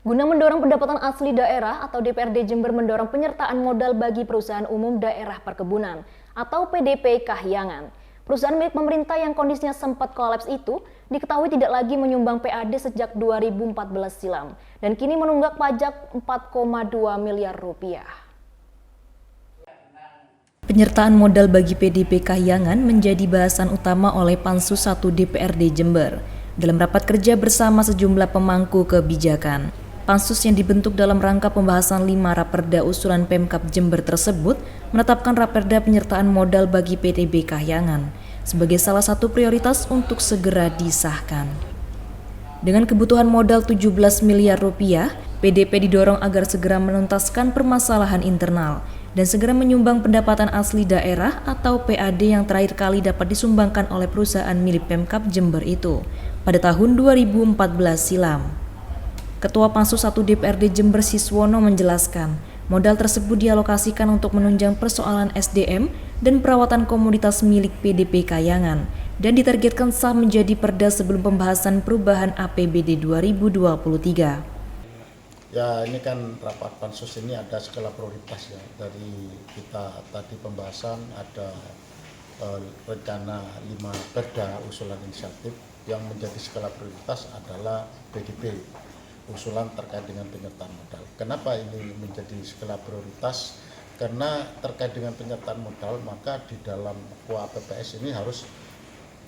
Guna mendorong pendapatan asli daerah atau DPRD Jember mendorong penyertaan modal bagi perusahaan umum daerah perkebunan atau PDP Kahyangan. Perusahaan milik pemerintah yang kondisinya sempat kolaps itu diketahui tidak lagi menyumbang PAD sejak 2014 silam dan kini menunggak pajak 4,2 miliar rupiah. Penyertaan modal bagi PDP Kahyangan menjadi bahasan utama oleh Pansus 1 DPRD Jember dalam rapat kerja bersama sejumlah pemangku kebijakan. Pansus yang dibentuk dalam rangka pembahasan 5 raperda usulan Pemkab Jember tersebut menetapkan raperda penyertaan modal bagi PDP Kahyangan sebagai salah satu prioritas untuk segera disahkan. Dengan kebutuhan modal 17 miliar rupiah, PDP didorong agar segera menuntaskan permasalahan internal dan segera menyumbang pendapatan asli daerah atau PAD yang terakhir kali dapat disumbangkan oleh perusahaan milik Pemkab Jember itu pada tahun 2014 silam. Ketua Pansus 1 DPRD Jember Siswono menjelaskan, modal tersebut dialokasikan untuk menunjang persoalan SDM dan perawatan komoditas milik PDP Kahyangan dan ditargetkan sah menjadi perda sebelum pembahasan perubahan APBD 2023. Ya, ini kan rapat pansus ini ada skala prioritas ya. Dari kita tadi pembahasan ada rencana 5 perda usulan inisiatif yang menjadi skala prioritas adalah PDP, usulan terkait dengan penyertaan modal. Kenapa ini menjadi skala prioritas? Karena terkait dengan penyertaan modal, maka di dalam KUA-PPS ini harus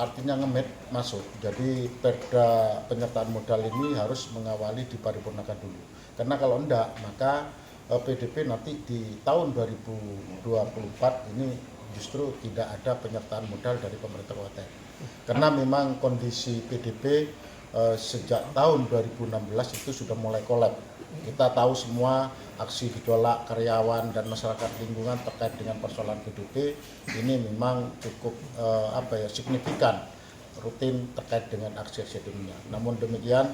artinya ngemit masuk. Jadi perda penyertaan modal ini harus mengawali diparipurnakan dulu. Karena kalau enggak, maka PDP nanti di tahun 2024 ini justru tidak ada penyertaan modal dari pemerintah kabupaten. Karena memang kondisi PDP sejak tahun 2016 itu sudah mulai kolab. Kita tahu semua aksi gejolak karyawan dan masyarakat lingkungan terkait dengan persoalan PDP ini memang cukup signifikan, rutin terkait dengan aksi-aksi dunia. Namun demikian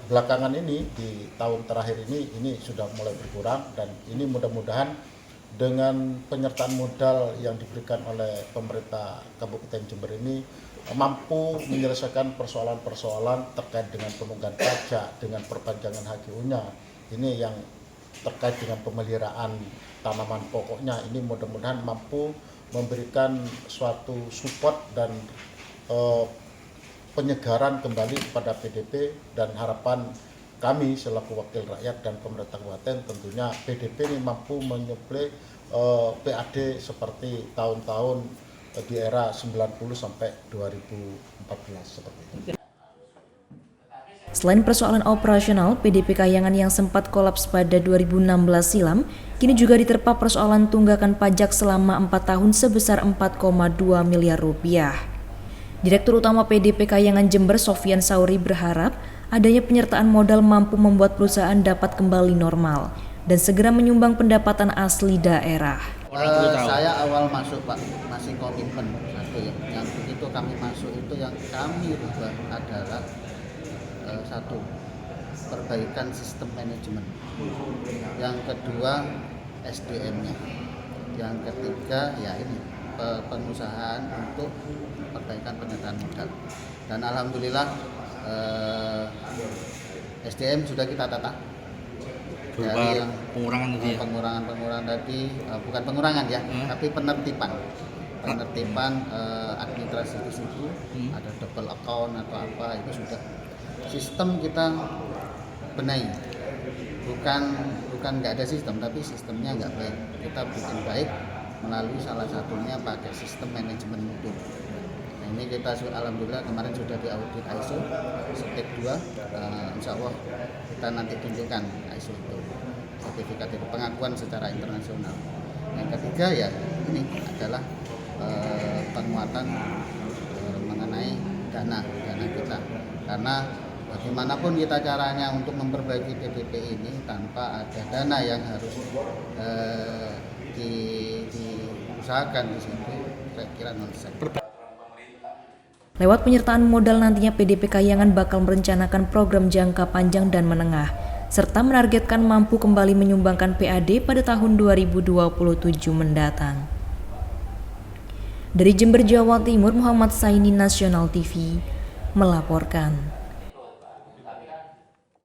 belakangan ini di tahun terakhir ini sudah mulai berkurang dan ini mudah-mudahan dengan penyertaan modal yang diberikan oleh pemerintah Kabupaten Jember ini mampu menyelesaikan persoalan-persoalan terkait dengan penunggakan pajak, dengan perpanjangan HGU-nya. Ini yang terkait dengan pemeliharaan tanaman pokoknya, ini mudah-mudahan mampu memberikan suatu support dan penyegaran kembali kepada PDP, dan harapan kami selaku wakil rakyat dan pemerintah kabupaten tentunya PDP ini mampu menyuplai PAD seperti tahun-tahun di era 90 sampai 2014 seperti itu. Selain persoalan operasional, PDP Kahyangan yang sempat kolaps pada 2016 silam, kini juga diterpa persoalan tunggakan pajak selama 4 tahun sebesar 4,2 miliar rupiah. Direktur Utama PDP Kahyangan Jember Sofyan Sauri berharap adanya penyertaan modal mampu membuat perusahaan dapat kembali normal dan segera menyumbang pendapatan asli daerah. Saya awal masuk Pak, masih komitmen satu ya. Yang begitu kami masuk itu yang kami rubah adalah satu, perbaikan sistem manajemen. Yang kedua, SDM-nya. Yang ketiga ya ini pengusahaan untuk perbaikan penyertaan modal. Dan alhamdulillah SDM sudah kita tata. Dari yang pengurangan tadi ya? Pengurangan tadi bukan pengurangan ya, tapi penertiban administrasi di situ, ada double account atau apa itu sudah sistem kita benahi. Bukan nggak ada sistem, tapi sistemnya nggak baik. Kita bikin baik melalui salah satunya pakai sistem manajemen mutu. Nah, ini kita alhamdulillah kemarin sudah diaudit ISO step 2, insya Allah kita nanti tunjukkan ISO itu, sertifikat itu pengakuan secara internasional. Yang ketiga ya ini adalah penguatan mengenai dana kita, karena bagaimanapun kita caranya untuk memperbaiki PDP ini tanpa ada dana yang harus diusahakan di situ, saya kira nonsens. Lewat penyertaan modal nantinya PDP Kahyangan bakal merencanakan program jangka panjang dan menengah, serta menargetkan mampu kembali menyumbangkan PAD pada tahun 2027 mendatang. Dari Jember, Jawa Timur, Muhammad Saini, Nasional TV, melaporkan.